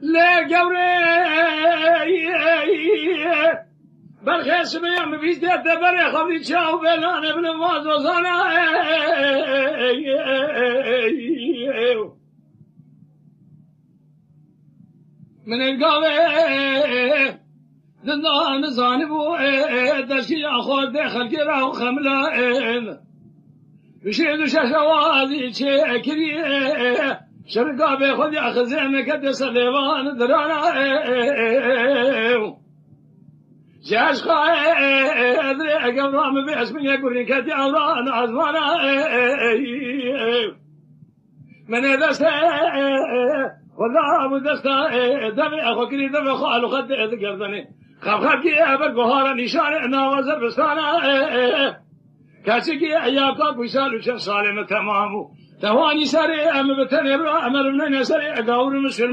لا قوري برخيص بيام بيزداد دبري خبري تشاو بلان ابن موزوزانا من القاوي دندان زانبو دشي اخو دخل كرا وخملا بشيد ششوادي تشكري شرقا بيخذ ياخذ كدس ليوان درانا جاش خايد قبرام باسم يقول كدي اوران عزوانا من دست والله بدستا دمي اخو كري دمي خالو خد قردني خبخبكي ابر قهار نشان ناوزر بستانا كاسكي اياكا بيسالو شخص سالم تمامو تواني سري ام بتنبرا امر من سري اقاور مسلم